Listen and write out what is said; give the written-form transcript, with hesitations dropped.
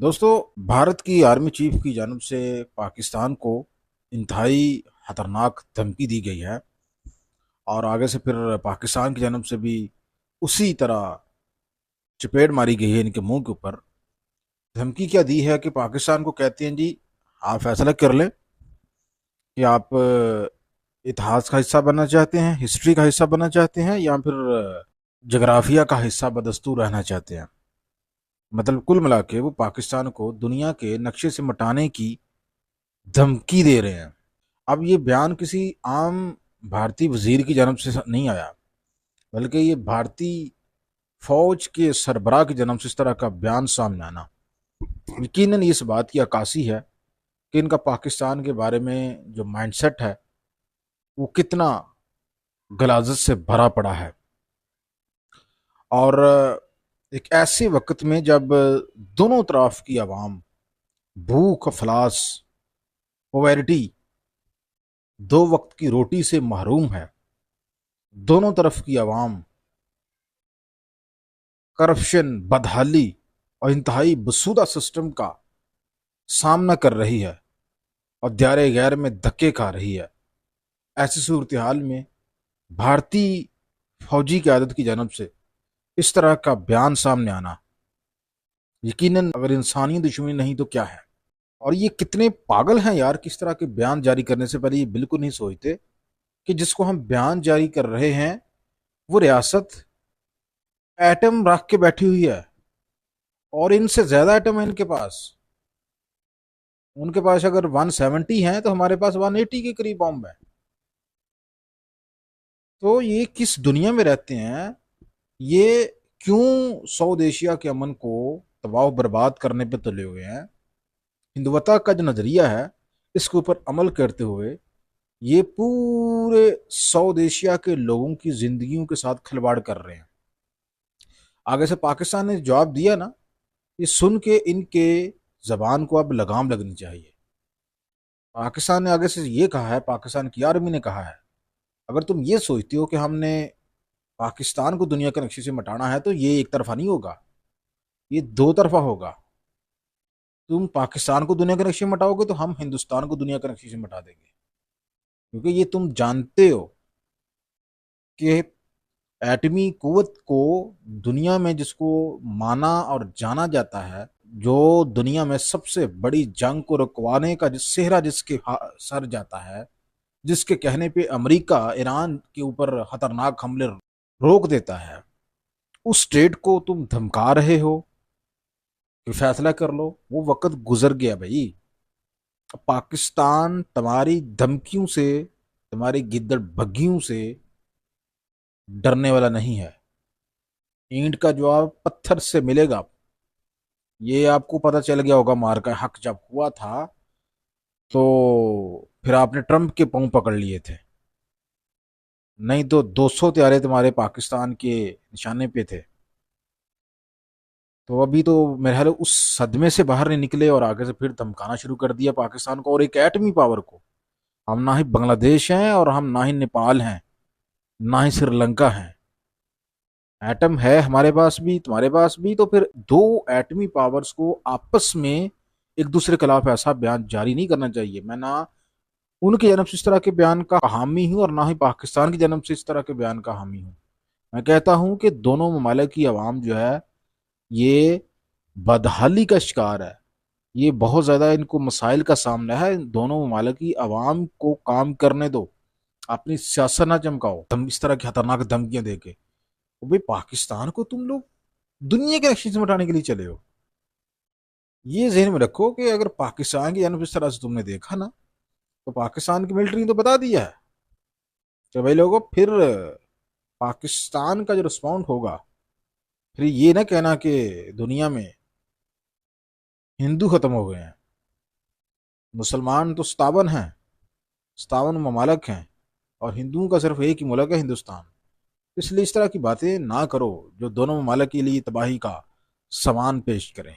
दोस्तों, भारत की army chief की जानब से पाकिस्तान को इंतहाई खतरनाक धमकी दी गई है और आगे से फिर पाकिस्तान की जानब से भी उसी तरह चपेट मारी गई है इनके मुंह के ऊपर। धमकी क्या दी है कि पाकिस्तान को कहते हैं जी, आप फैसला कर लें कि आप इतिहास का हिस्सा बनना चाहते हैं, हिस्ट्री का हिस्सा बनना चाहते हैं, या फिर जगराफिया का हिस्सा बदस्तूर रहना चाहते हैं। मतलब कुल मिला के वो पाकिस्तान को दुनिया के नक्शे से मिटाने की धमकी दे रहे हैं। अब ये बयान किसी आम भारतीय वजीर की जानब से नहीं आया, बल्कि ये भारतीय फौज के सरबराह की जानब से इस तरह का बयान सामने आना यकीनन इस बात की अक्कासी है कि इनका पाकिस्तान के बारे में जो माइंडसेट है वो कितना गलाजत से भरा पड़ा है। और एक ऐसे वक्त में जब दोनों तरफ की आवाम भूख अफलास पॉवर्टी दो वक्त की रोटी से महरूम है, दोनों तरफ की आवाम करप्शन, बदहाली और इंतहाई बसूदा सिस्टम का सामना कर रही है और दायरे गैर में धक्के खा रही है, ऐसी सूरत हाल में भारतीय फौजी क़यादत की जानब से इस तरह का बयान सामने आना यकीनन अगर इंसानी दुश्मनी नहीं तो क्या है। और ये कितने पागल हैं यार, किस तरह के बयान जारी करने से पहले ये बिल्कुल नहीं सोचते कि जिसको हम बयान जारी कर रहे हैं वो रियासत एटम रख के बैठी हुई है और इनसे ज्यादा एटम है इनके पास। उनके पास अगर 170 है तो हमारे पास 180 के करीब बॉम्ब है। तो ये किस दुनिया में रहते हैं? ये क्यों साउथ एशिया के अमन को तबाह बर्बाद करने पे तुले हुए हैं? हिंदुत्व का जो नजरिया है इसके ऊपर अमल करते हुए ये पूरे साउथ एशिया के लोगों की जिंदगियों के साथ खिलवाड़ कर रहे हैं। आगे से पाकिस्तान ने जवाब दिया ना, ये सुन के इनके जबान को अब लगाम लगनी चाहिए। पाकिस्तान ने आगे से ये कहा है, पाकिस्तान की आर्मी ने कहा है, अगर तुम ये सोचते हो कि हमने पाकिस्तान को दुनिया के नक्शे से मिटाना है तो ये एक तरफा नहीं होगा, ये दो तरफा होगा। तुम पाकिस्तान को दुनिया के नक्शे में मिटाओगे तो हम हिंदुस्तान को दुनिया के नक्शे से मिटा देंगे, क्योंकि ये तुम जानते हो कि एटमी कुव्वत को दुनिया में जिसको माना और जाना जाता है, जो दुनिया में सबसे बड़ी जंग को रुकवाने का जिस सेहरा जिसके सर जाता है, जिसके कहने पे अमेरिका ईरान के ऊपर खतरनाक हमले रोक देता है, उस स्टेट को तुम धमका रहे हो कि फैसला कर लो। वो वक्त गुजर गया भाई। पाकिस्तान तुम्हारी धमकियों से, तुम्हारी गिद्दड़ बग्गियों से डरने वाला नहीं है। ईंट का जवाब पत्थर से मिलेगा। ये आपको पता चल गया होगा, मार का हक जब हुआ था तो फिर आपने ट्रंप के पांव पकड़ लिए थे, नहीं तो 200 त्यारे तुम्हारे पाकिस्तान के निशाने पे थे। तो अभी तो मेरे ख्याल है उस सदमे से बाहर नहीं निकले और आगे से फिर धमकाना शुरू कर दिया पाकिस्तान को और एक एटमी पावर को। हम ना ही बांग्लादेश हैं और हम ना ही नेपाल हैं, ना ही श्रीलंका हैं। एटम है हमारे पास भी, तुम्हारे पास भी, तो फिर दो एटमी पावर्स को आपस में एक दूसरे के खिलाफ ऐसा बयान जारी नहीं करना चाहिए। मैं ना उनकी जन्म से इस तरह के बयान का हामी हूं और ना ही पाकिस्तान की जन्म से इस तरह के बयान का हामी हूं। मैं कहता हूं कि दोनों ममालिक की आवाम जो है ये बदहाली का शिकार है। ये बहुत ज्यादा इनको मसाइल का सामना है। दोनों ममालिक की आवाम को काम करने दो, अपनी सियासत ना चमकाओ इस तरह की खतरनाक धमकियां देके। तो भाई, पाकिस्तान को तुम लोग दुनिया के नक्शे से मिटाने के लिए चले हो। ये जहन में रखो कि अगर पाकिस्तान की जानब इस तरह से तुमने देखा ना, तो पाकिस्तान की मिलिट्री ने तो बता दिया है कि भाई लोगों, फिर पाकिस्तान का जो रिस्पॉन्ड होगा, फिर ये ना कहना कि दुनिया में हिंदू खत्म हो गए हैं। मुसलमान तो 57 हैं, 57 ममालक हैं, और हिंदुओं का सिर्फ एक ही मुल्क है, हिंदुस्तान। इसलिए इस तरह की बातें ना करो जो दोनों ममालक के लिए तबाही का सामान पेश करें।